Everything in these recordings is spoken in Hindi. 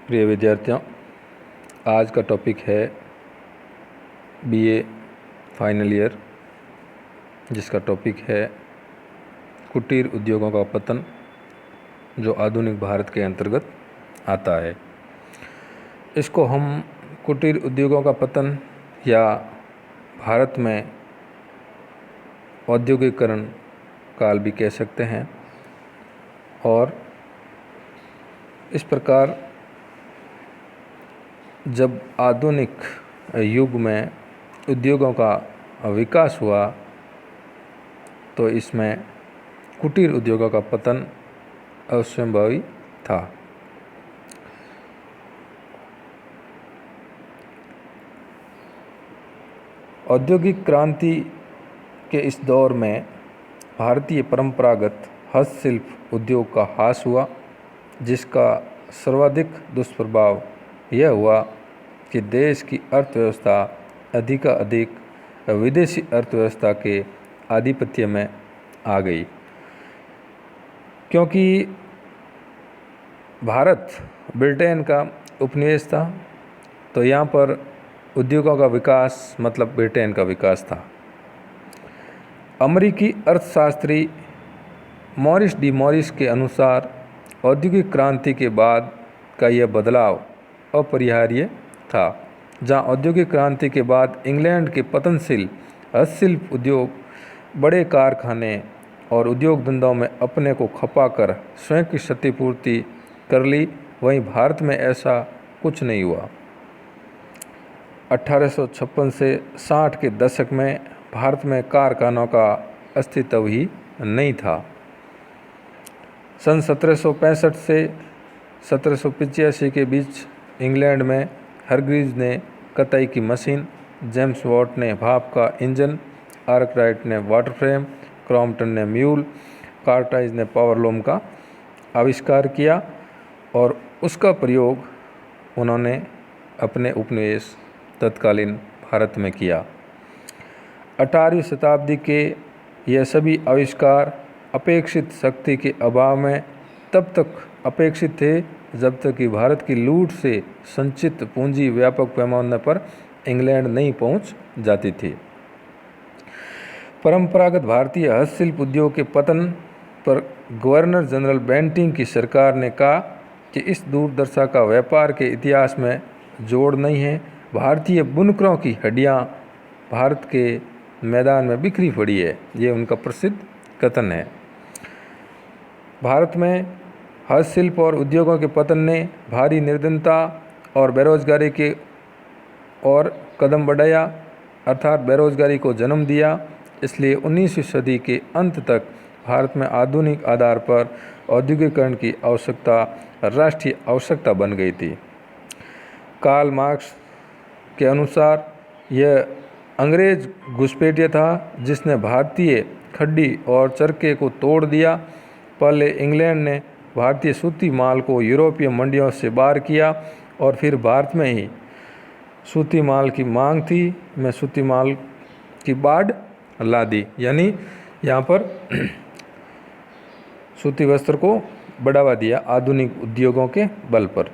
प्रिय विद्यार्थियों, आज का टॉपिक है बीए फाइनल ईयर, जिसका टॉपिक है कुटीर उद्योगों का पतन, जो आधुनिक भारत के अंतर्गत आता है। इसको हम कुटीर उद्योगों का पतन या भारत में औद्योगिकरण काल भी कह सकते हैं। और इस प्रकार जब आधुनिक युग में उद्योगों का विकास हुआ तो इसमें कुटीर उद्योगों का पतन अवश्यंभावी था। औद्योगिक क्रांति के इस दौर में भारतीय परंपरागत हस्तशिल्प उद्योग का ह्रास हुआ, जिसका सर्वाधिक दुष्प्रभाव यह हुआ कि देश की अर्थव्यवस्था अधिक विदेशी अर्थव्यवस्था के आधिपत्य में आ गई। क्योंकि भारत ब्रिटेन का उपनिवेश था, तो यहाँ पर उद्योगों का विकास मतलब ब्रिटेन का विकास था। अमेरिकी अर्थशास्त्री मॉरिस डी मॉरिस के अनुसार औद्योगिक क्रांति के बाद का यह बदलाव अपरिहार्य था। जहां औद्योगिक क्रांति के बाद इंग्लैंड के पतनशील हस्तशिल्प उद्योग बड़े कारखाने और उद्योग धंधों में अपने को खपाकर स्वयं की क्षतिपूर्ति कर ली, वहीं भारत में ऐसा कुछ नहीं हुआ। 1856 से 60 के दशक में भारत में कारखानों का अस्तित्व ही नहीं था। सन 1765 से 1785 के बीच इंग्लैंड में हरग्रीव्स ने कताई की मशीन, जेम्स वॉट ने भाप का इंजन, आर्कराइट ने वाटर फ्रेम, क्रॉम्पटन ने म्यूल, कार्टाइज ने पावरलूम का आविष्कार किया और उसका प्रयोग उन्होंने अपने उपनिवेश तत्कालीन भारत में किया। 18वीं शताब्दी के यह सभी आविष्कार अपेक्षित शक्ति के अभाव में तब तक अपेक्षित थे जब तक कि भारत की लूट से संचित पूंजी व्यापक पैमाने पर इंग्लैंड नहीं पहुंच जाती थी। परंपरागत भारतीय हस्तशिल्प उद्योग के पतन पर गवर्नर जनरल बेंटिंक की सरकार ने कहा कि इस दुर्दशा का व्यापार के इतिहास में जोड़ नहीं है। भारतीय बुनकरों की हड्डियां भारत के मैदान में बिखरी पड़ी है, ये उनका प्रसिद्ध कथन है। भारत में हस्तशिल्प और उद्योगों के पतन ने भारी निर्धनता और बेरोजगारी के और कदम बढ़ाया, अर्थात बेरोजगारी को जन्म दिया। इसलिए 19वीं सदी के अंत तक भारत में आधुनिक आधार पर औद्योगिकरण की आवश्यकता राष्ट्रीय आवश्यकता बन गई थी। कार्ल मार्क्स के अनुसार यह अंग्रेज घुसपैठिया था जिसने भारतीय खड्डी और चरखे को तोड़ दिया। पहले इंग्लैंड ने भारतीय सूती माल को यूरोपीय मंडियों से बाहर किया और फिर भारत में ही सूती माल की मांग थी में सूती माल की बाढ़ ला दी, यानी यहाँ पर सूती वस्त्र को बढ़ावा दिया आधुनिक उद्योगों के बल पर।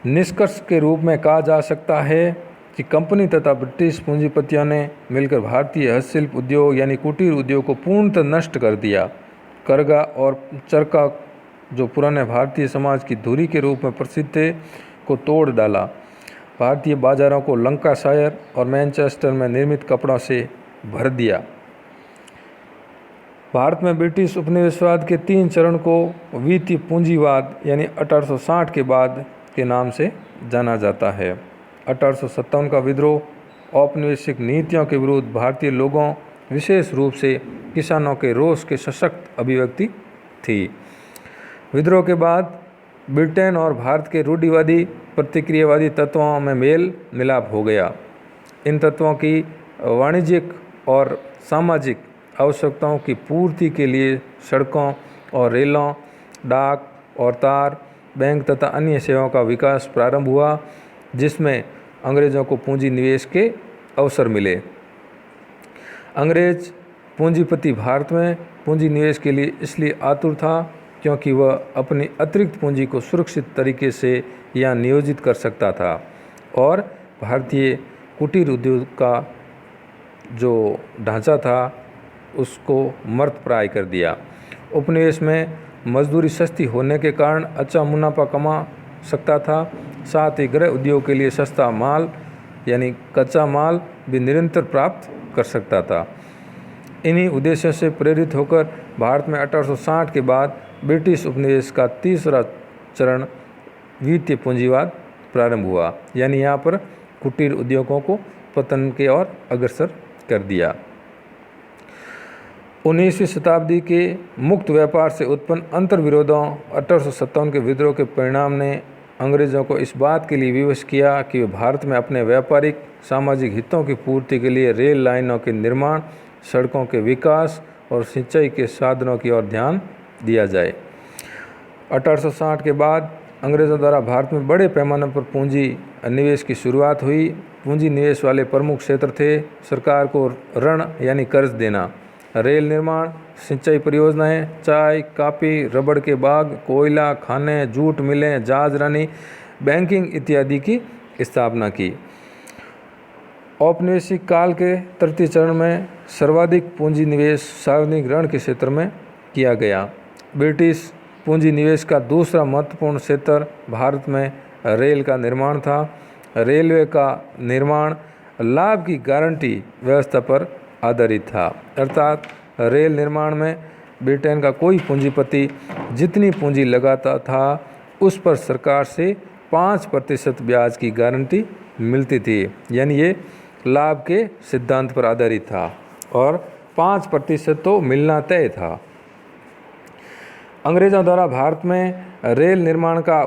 निष्कर्ष के रूप में कहा जा सकता है कि कंपनी तथा ब्रिटिश पूंजीपतियों ने मिलकर भारतीय हस्तशिल्प उद्योग यानी कुटीर उद्योग को पूर्णतः नष्ट कर दिया। करगा और चरखा, जो पुराने भारतीय समाज की धुरी के रूप में प्रसिद्ध थे, को तोड़ डाला। भारतीय बाजारों को लंकाशायर और मैनचेस्टर में निर्मित कपड़ों से भर दिया। भारत में ब्रिटिश उपनिवेशवाद के 3 चरण को वित्तीय पूंजीवाद यानी 1860 के बाद के नाम से जाना जाता है। 1857 का विद्रोह औपनिवेशिक नीतियों के विरुद्ध भारतीय लोगों, विशेष रूप से किसानों के रोष के सशक्त अभिव्यक्ति थी। विद्रोह के बाद ब्रिटेन और भारत के रूढ़िवादी प्रतिक्रियावादी तत्वों में मेल मिलाप हो गया। इन तत्वों की वाणिज्यिक और सामाजिक आवश्यकताओं की पूर्ति के लिए सड़कों और रेलों, डाक और तार, बैंक तथा अन्य सेवाओं का विकास प्रारंभ हुआ, जिसमें अंग्रेज़ों को पूंजी निवेश के अवसर मिले। अंग्रेज पूंजीपति भारत में पूंजी निवेश के लिए इसलिए आतुर था क्योंकि वह अपनी अतिरिक्त पूंजी को सुरक्षित तरीके से यहाँ नियोजित कर सकता था और भारतीय कुटीर उद्योग का जो ढांचा था उसको मर्दप्राय कर दिया। उपनिवेश में मजदूरी सस्ती होने के कारण अच्छा मुनाफा कमा सकता था, साथ ही गृह उद्योग के लिए सस्ता माल यानी कच्चा माल भी निरंतर प्राप्त कर सकता था। इन्हीं उद्देश्यों से प्रेरित होकर भारत में 1860 के बाद ब्रिटिश उपनिवेश का तीसरा चरण वित्तीय पूंजीवाद प्रारंभ हुआ, यानी यहाँ पर कुटीर उद्योगों को पतन के ओर अग्रसर कर दिया। 19वीं शताब्दी के मुक्त व्यापार से उत्पन्न अंतर्विरोधों 1857 के विद्रोह के परिणाम ने अंग्रेज़ों को इस बात के लिए विवश किया कि वे भारत में अपने व्यापारिक सामाजिक हितों की पूर्ति के लिए रेल लाइनों के निर्माण, सड़कों के विकास और सिंचाई के साधनों की ओर ध्यान दिया जाए। 1860 के बाद अंग्रेज़ों द्वारा भारत में बड़े पैमाने पर पूंजी निवेश की शुरुआत हुई। पूंजी निवेश वाले प्रमुख क्षेत्र थे सरकार को ऋण यानी कर्ज देना, रेल निर्माण, सिंचाई परियोजनाएं, चाय, कॉफ़ी, रबड़ के बाग, कोयला खाने, जूट मिलें, जहाजरानी, बैंकिंग इत्यादि की स्थापना की। औपनिवेशिक काल के तृतीय चरण में सर्वाधिक पूंजी निवेश सार्वजनिक ऋण के क्षेत्र में किया गया। ब्रिटिश पूंजी निवेश का दूसरा महत्वपूर्ण क्षेत्र भारत में रेल का निर्माण था। रेलवे का निर्माण लाभ की गारंटी व्यवस्था पर आधारित था, अर्थात रेल निर्माण में ब्रिटेन का कोई पूंजीपति जितनी पूंजी लगाता था उस पर सरकार से 5% ब्याज की गारंटी मिलती थी, यानी ये लाभ के सिद्धांत पर आधारित था और 5% तो मिलना तय था। अंग्रेज़ों द्वारा भारत में रेल निर्माण का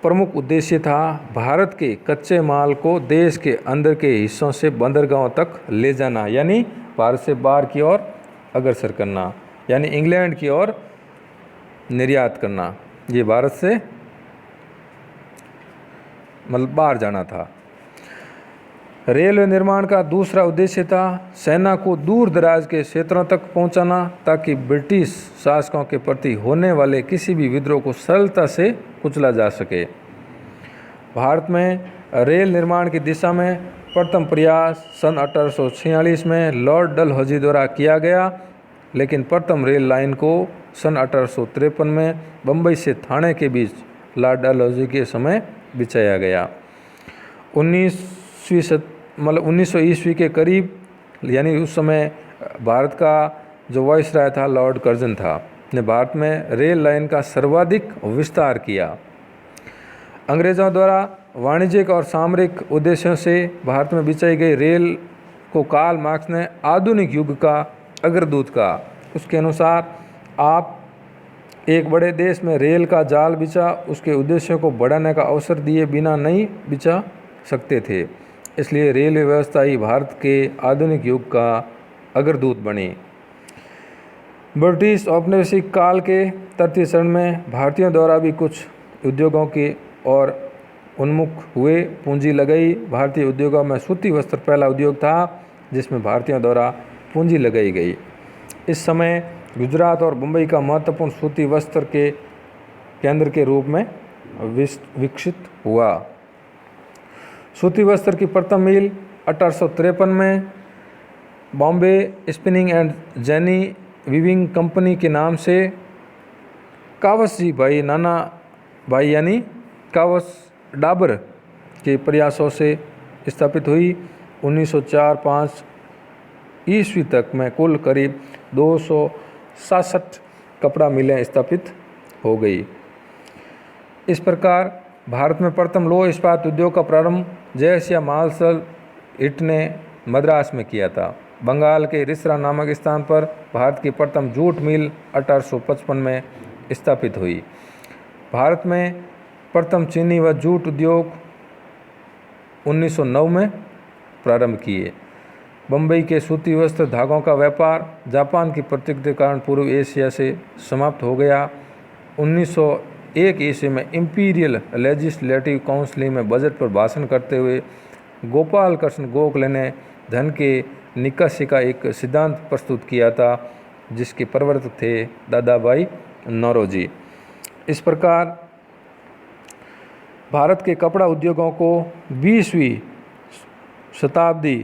प्रमुख उद्देश्य था भारत के कच्चे माल को देश के अंदर के हिस्सों से बंदरगाहों तक ले जाना, यानी भारत से बाहर की ओर अग्रसर करना, यानी इंग्लैंड की ओर निर्यात करना। ये भारत से मतलब बाहर जाना था। रेलवे निर्माण का दूसरा उद्देश्य था सेना को दूर दराज के क्षेत्रों तक पहुंचाना, ताकि ब्रिटिश शासकों के प्रति होने वाले किसी भी विद्रोह को सरलता से कुचला जा सके। भारत में रेल निर्माण की दिशा में प्रथम प्रयास सन 1846 में लॉर्ड डलहौजी द्वारा किया गया, लेकिन प्रथम रेल लाइन को सन 1853 में बम्बई से थाने के बीच लॉर्ड डलहौजी के समय बिछाया गया। 1900 ईस्वी के करीब, यानी उस समय भारत का जो वायसराय था लॉर्ड कर्जन था, ने भारत में रेल लाइन का सर्वाधिक विस्तार किया। अंग्रेज़ों द्वारा वाणिज्यिक और सामरिक उद्देश्यों से भारत में बिछाई गई रेल को कार्ल मार्क्स ने आधुनिक युग का अग्रदूत कहा। उसके अनुसार आप एक बड़े देश में रेल का जाल बिछा उसके उद्देश्यों को बढ़ाने का अवसर दिए बिना नहीं बिछा सकते थे, इसलिए रेलवे व्यवस्था ही भारत के आधुनिक युग का अग्रदूत बनी। ब्रिटिश औपनिवेशिक काल के तृतीय चरण में भारतीयों द्वारा भी कुछ उद्योगों की ओर उन्मुख हुए, पूंजी लगाई। भारतीय उद्योगों में सूती वस्त्र पहला उद्योग था जिसमें भारतीयों द्वारा पूंजी लगाई गई। इस समय गुजरात और मुंबई का महत्वपूर्ण सूती वस्त्र के केंद्र के रूप में विकसित हुआ। सूती वस्त्र की प्रथम मील 1853 में Bombay spinning and jenny weaving company के नाम से कावसजी भाई नाना भाई यानी कावस डाबर के प्रयासों से स्थापित हुई। 1904-05 ईस्वी तक में कुल करीब 267 कपड़ा मिलें स्थापित हो गई। इस प्रकार भारत में प्रथम लौह इस्पात उद्योग का प्रारंभ जयसिया मार्शल हिट ने मद्रास में किया था। बंगाल के रिसरा नामक स्थान पर भारत की प्रथम जूट मिल 1855 में स्थापित हुई। भारत में प्रथम चीनी व जूट उद्योग 1909 में प्रारंभ किए। बम्बई के सूती वस्त्र धागों का व्यापार जापान की प्रतिक्रिया के कारण पूर्व एशिया से समाप्त हो गया। 1901 ईस्वी में इंपीरियल लेजिस्लेटिव काउंसिल में बजट पर भाषण करते हुए गोपाल कृष्ण गोखले ने धन के निकासी का एक सिद्धांत प्रस्तुत किया था, जिसके प्रवर्तक थे दादा भाई नौरोजी। इस प्रकार भारत के कपड़ा उद्योगों को 20वीं शताब्दी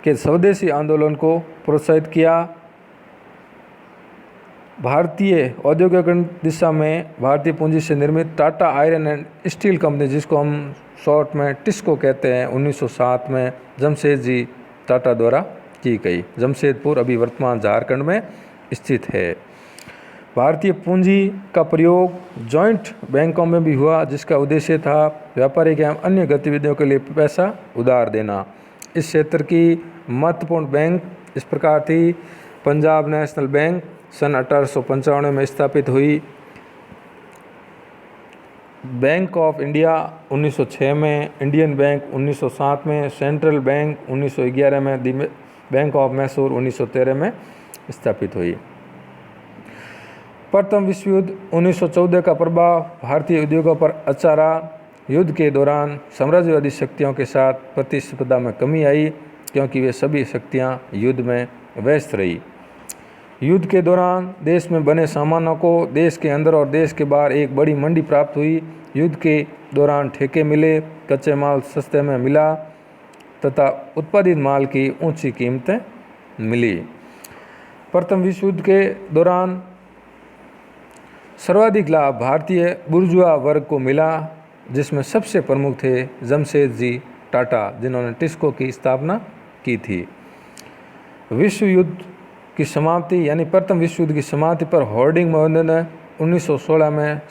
के स्वदेशी आंदोलन को प्रोत्साहित किया। भारतीय औद्योगिकरण दिशा में भारतीय पूंजी से निर्मित Tata iron and steel company, जिसको हम शॉर्ट में टिस्को कहते हैं, 1907 में जमशेदजी टाटा द्वारा की गई। जमशेदपुर अभी वर्तमान झारखंड में स्थित है। भारतीय पूंजी का प्रयोग जॉइंट बैंकों में भी हुआ, जिसका उद्देश्य था व्यापारिक एवं अन्य गतिविधियों के लिए पैसा उधार देना। इस क्षेत्र की महत्वपूर्ण बैंक इस प्रकार थी। पंजाब नेशनल बैंक सन 1895 में स्थापित हुई। बैंक ऑफ इंडिया 1906 में, इंडियन बैंक 1907 में, सेंट्रल बैंक 1911 में, दी बैंक ऑफ मैसूर 1913 में स्थापित हुई। प्रथम विश्व युद्ध 1914 का प्रभाव भारतीय उद्योगों पर अचारा। युद्ध के दौरान साम्राज्यवादी शक्तियों के साथ प्रतिस्पर्धा में कमी आई, क्योंकि वे सभी शक्तियां युद्ध में व्यस्त रही। युद्ध के दौरान देश में बने सामानों को देश के अंदर और देश के बाहर एक बड़ी मंडी प्राप्त हुई। युद्ध के दौरान ठेके मिले, कच्चे माल सस्ते में मिला तथा उत्पादित माल की ऊंची कीमतें मिली। प्रथम विश्व युद्ध के दौरान सर्वाधिक लाभ भारतीय बुर्जुआ वर्ग को मिला, जिसमें सबसे प्रमुख थे जमशेदजी टाटा, जिन्होंने टिस्को की स्थापना की थी। विश्व युद्ध की समाप्ति यानी प्रथम विश्व युद्ध की समाप्ति पर हार्डिंग मोहन ने 1916 में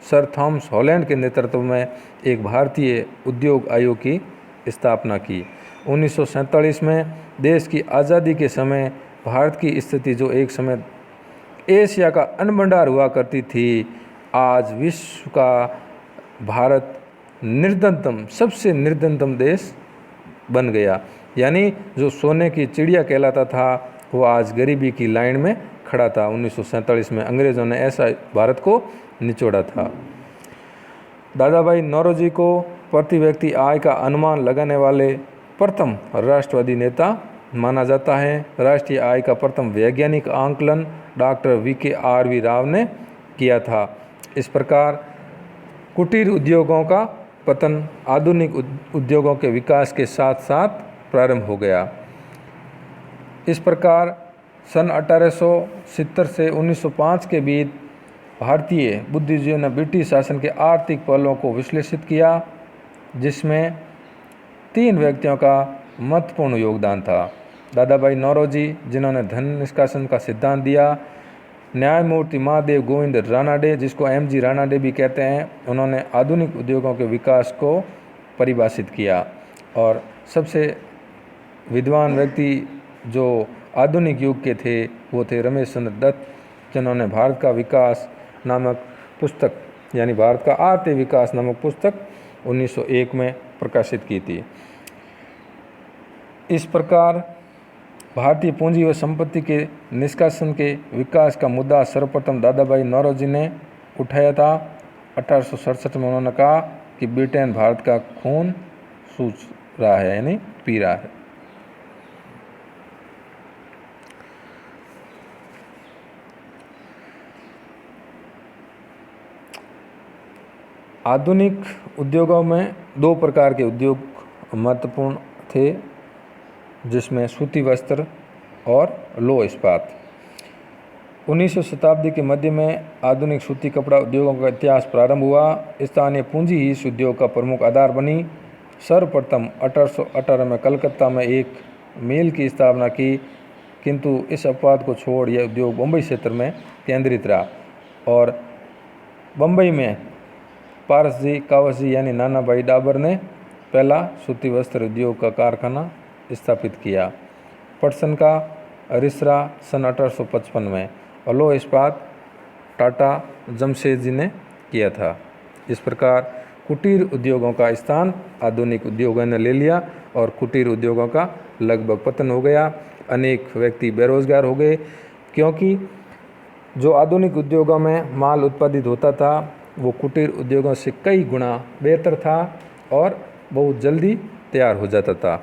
सर थॉमस हॉलैंड के नेतृत्व में एक भारतीय उद्योग आयोग की स्थापना की। 1947 में देश की आज़ादी के समय भारत की स्थिति, जो एक समय एशिया का अनभंडार हुआ करती थी, आज विश्व का भारत निर्धनतम, सबसे निर्धनतम देश बन गया। यानी जो सोने की चिड़िया कहलाता था, वो आज गरीबी की लाइन में खड़ा था। 1947 में अंग्रेज़ों ने ऐसा भारत को निचोड़ा था। दादा भाई नौरोजी को प्रति व्यक्ति आय का अनुमान लगाने वाले प्रथम राष्ट्रवादी नेता माना जाता है। राष्ट्रीय आय का प्रथम वैज्ञानिक आंकलन डॉक्टर VKRV राव ने किया था। इस प्रकार कुटीर उद्योगों का पतन आधुनिक उद्योगों के विकास के साथ साथ प्रारंभ हो गया। इस प्रकार सन 1870 से 1905 के बीच भारतीय बुद्धिजीवियों ने ब्रिटिश शासन के आर्थिक पहलुओं को विश्लेषित किया, जिसमें 3 व्यक्तियों का महत्वपूर्ण योगदान था। दादा भाई नौरोजी, जिन्होंने धन निष्कासन का सिद्धांत दिया। न्यायमूर्ति महादेव गोविंद रानाडे, जिसको MG रानाडे भी कहते हैं, उन्होंने आधुनिक उद्योगों के विकास को परिभाषित किया। और सबसे विद्वान व्यक्ति जो आधुनिक युग के थे, वो थे रमेश चंद्र दत्त, जिन्होंने भारत का विकास नामक पुस्तक यानी भारत का आर्थिक विकास नामक पुस्तक 1901 में प्रकाशित की थी। इस प्रकार भारतीय पूंजी व संपत्ति के निष्कासन के विकास का मुद्दा सर्वप्रथम दादा भाई नौरोजी ने उठाया था। 1867 में उन्होंने कहा कि ब्रिटेन भारत का खून सूच रहा है, यानी पी रहा है। आधुनिक उद्योगों में 2 प्रकार के उद्योग महत्वपूर्ण थे, जिसमें सूती वस्त्र और लौह इस्पात। 19वीं शताब्दी के मध्य में आधुनिक सूती कपड़ा उद्योगों का इतिहास प्रारंभ हुआ। स्थानीय पूंजी ही इस उद्योग का प्रमुख आधार बनी। सर्वप्रथम 1818 में कलकत्ता में एक मिल की स्थापना की, किंतु इस अपवाद को छोड़ यह उद्योग बम्बई क्षेत्र में केंद्रित रहा और बम्बई में पारसजी कावसजी यानी नाना भाई डाबर ने पहला सूती वस्त्र उद्योग का कारखाना स्थापित किया। पटसन का रिसरा सन 1855 में और लौह इस्पात टाटा जमशेदजी ने किया था। इस प्रकार कुटीर उद्योगों का स्थान आधुनिक उद्योगों ने ले लिया और कुटीर उद्योगों का लगभग पतन हो गया। अनेक व्यक्ति बेरोजगार हो गए, क्योंकि जो आधुनिक उद्योगों में माल उत्पादित होता था वो कुटीर उद्योगों से कई गुना बेहतर था और बहुत जल्दी तैयार हो जाता था।